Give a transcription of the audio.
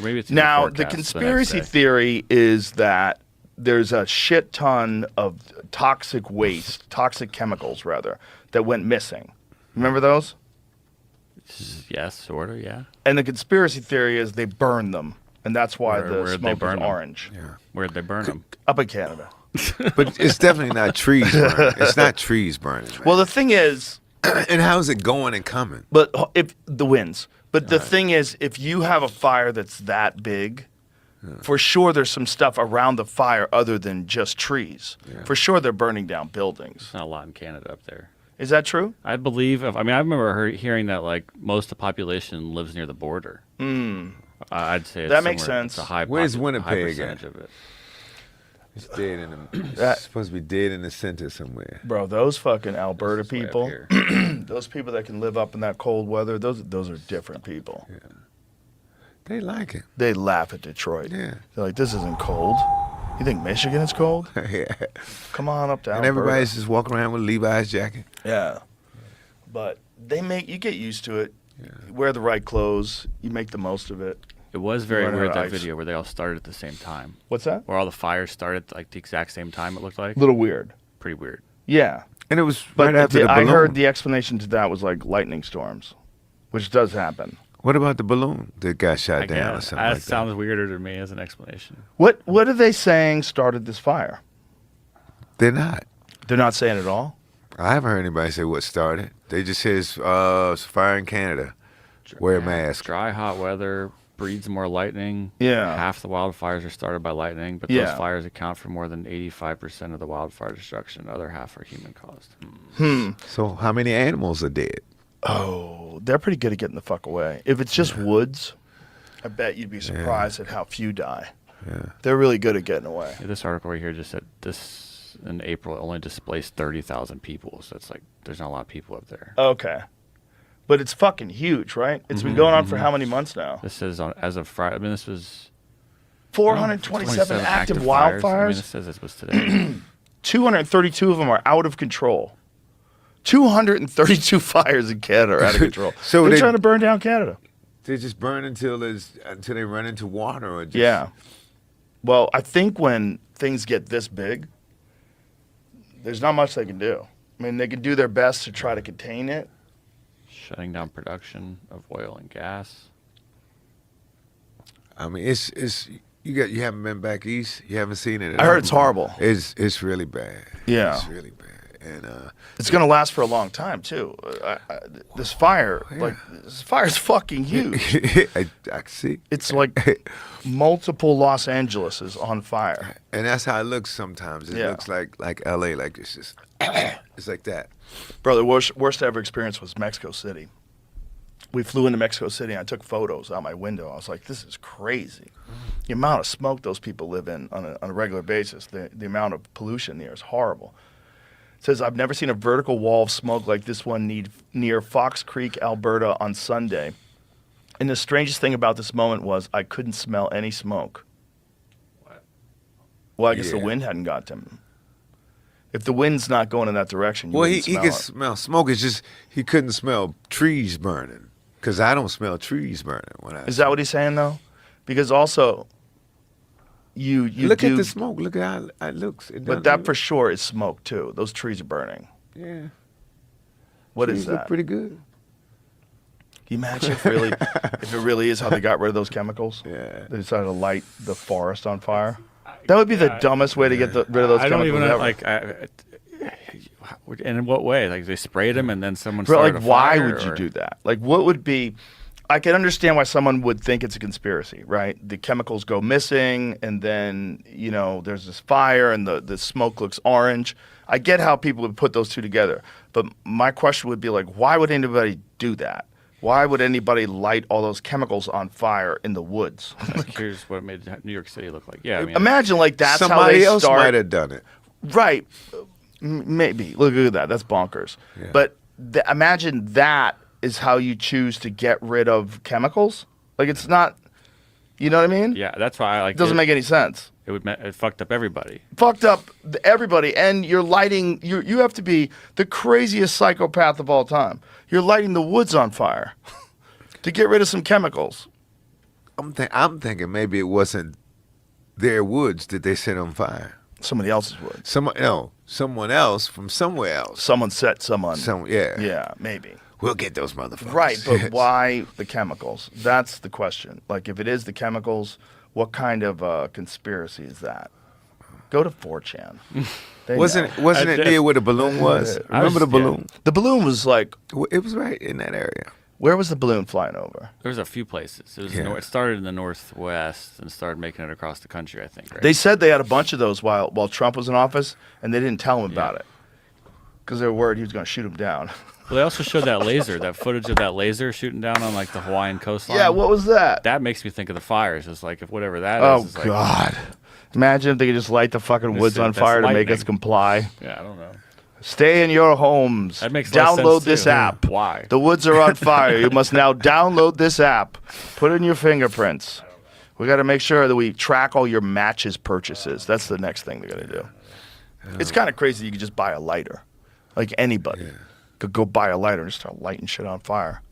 Or maybe it's now, the conspiracy theory is that there's a shit ton of toxic waste, toxic chemicals, rather, that went missing. Remember those? Yes, sort of, yeah. And the conspiracy theory is they burned them, and that's why the smoke is orange. Yeah. Where'd they burn them? Up in Canada. But it's definitely not trees burning. It's not trees burning. Man. Well, the thing is... And how's it going and coming? But if the winds. But the thing is, if you have a fire that's that big, for sure there's some stuff around the fire other than just trees. Yeah. For sure they're burning down buildings. There's not a lot in Canada up there. Is that true? I believe. I remember hearing that like most of the population lives near the border. I'd say that makes sense. It's a high. Where's Winnipeg percentage of it? It's dead in the. It's supposed to be dead in the center somewhere. Bro, those fucking Alberta people, those people that can live up in that cold weather, those are different people. Yeah. They like it. They laugh at Detroit. Yeah. They're like, this isn't cold. You think Michigan is cold? Yeah. Come on up to Alberta. And everybody's just walking around with Levi's jacket. Yeah. But you get used to it. Yeah. You wear the right clothes. You make the most of it. It was very weird, that video where they all started at the same time. What's that? Where all the fires started like the exact same time, it looked like. A little weird. Pretty weird. Yeah. And it was right after the I balloon. heard the explanation to that was like lightning storms, which does happen. What about the balloon that got shot down or something like that? That sounds weirder to me as an explanation. What are they saying started this fire? They're not. They're not saying at all? I haven't heard anybody say what started. They just say it's a fire in Canada. Wear a mask. Dry, hot weather breeds more lightning. Yeah. Half the wildfires are started by lightning, but those fires account for more than 85% of the wildfire destruction. The other half are human caused. So how many animals are dead? Oh, they're pretty good at getting the fuck away. If it's just woods, I bet you'd be surprised at how few die. Yeah. They're really good at getting away. Yeah, this article right here just said this in April only displaced 30,000 people. So it's like there's not a lot of people up there. Okay. But it's fucking huge, right? It's been going on for how many months now? This says as of Friday. I mean, this was 427 active wildfires. I mean, it says this was today. 232 of them are out of control. 232 fires in Canada are out of control. So they're trying to burn down Canada. They just burn until they run into water, or just... Yeah. Well, I think when things get this big, there's not much they can do. I mean, they can do their best to try to contain it. Shutting down production of oil and gas. I mean, it's you haven't been back east. You haven't seen it. I heard it's horrible. It's really bad. Yeah, it's really bad, and it's gonna last for a long time too. This fire, this fire's fucking huge. I see. It's like multiple Los Angeleses on fire, and that's how it looks sometimes. It looks like LA, like it's just it's like that. Bro, the worst ever experience was Mexico City. We flew into Mexico City, and I took photos out my window. I was like, this is crazy. The amount of smoke those people live in on a regular basis, the amount of pollution there is horrible. It says, I've never seen a vertical wall of smoke like this one near Fox Creek, Alberta on Sunday. And the strangest thing about this moment was I couldn't smell any smoke. What? Well, I guess the wind hadn't got to him. If the wind's not going in that direction, he could smell smoke. It's just he couldn't smell trees burning. Because I don't smell trees burning. Is that what he's saying, though? Because also, you look at the smoke. Look at how it looks. But that for sure is smoke, too. Those trees are burning. Yeah. What trees is that? Look pretty good. Can you imagine if it really is how they got rid of those chemicals? Yeah. They decided to light the forest on fire. That would be the dumbest way to get rid of those chemicals. I don't even know, like, and in what way? Like they sprayed them and then someone started a fire? Why would you do that? Like what would be... I can understand why someone would think it's a conspiracy, right? The chemicals go missing and then, there's this fire and the smoke looks orange. I get how people would put those two together. But my question would be like, why would anybody do that? Why would anybody light all those chemicals on fire in the woods? Here's what it made New York City look like. Yeah, I mean, imagine like that's somebody how they else start. might have done it. Right. Maybe. Look at that. That's bonkers. Yeah. But imagine that is how you choose to get rid of chemicals. Like it's not, you know what I mean? Yeah, that's why I like. It doesn't make any sense. It fucked up everybody. Fucked up everybody, and you're lighting. You have to be the craziest psychopath of all time. You're lighting the woods on fire to get rid of some chemicals. I'm thinking maybe it wasn't their woods that they set on fire. Somebody else's wood. Someone else from somewhere else. Someone set someone. Yeah. Yeah, maybe. We'll get those motherfuckers. Right, but why the chemicals? That's the question. Like, if it is the chemicals, what kind of conspiracy is that? Go to 4chan. Wasn't it near where the balloon was? Remember the balloon? The balloon was like... It was right in that area. Where was the balloon flying over? There was a few places. It started in the northwest and started making it across the country, I think. Right? They said they had a bunch of those while Trump was in office, and they didn't tell him about it because they were worried he was going to shoot him down. Well, they also showed that footage of that laser shooting down on like the Hawaiian coastline. Yeah, what was that? That makes me think of the fires. It's like if whatever that is. Oh, God. Imagine if they could just light the fucking woods on fire to make us comply. Yeah, I don't know. Stay in your homes. That makes less download sense, this too. app. Why? The woods are on fire. You must now download this app. Put in your fingerprints. We got to make sure that we track all your matches purchases. That's the next thing they're going to do. It's kind of crazy you could just buy a lighter. Like anybody could go buy a lighter and start lighting shit on fire.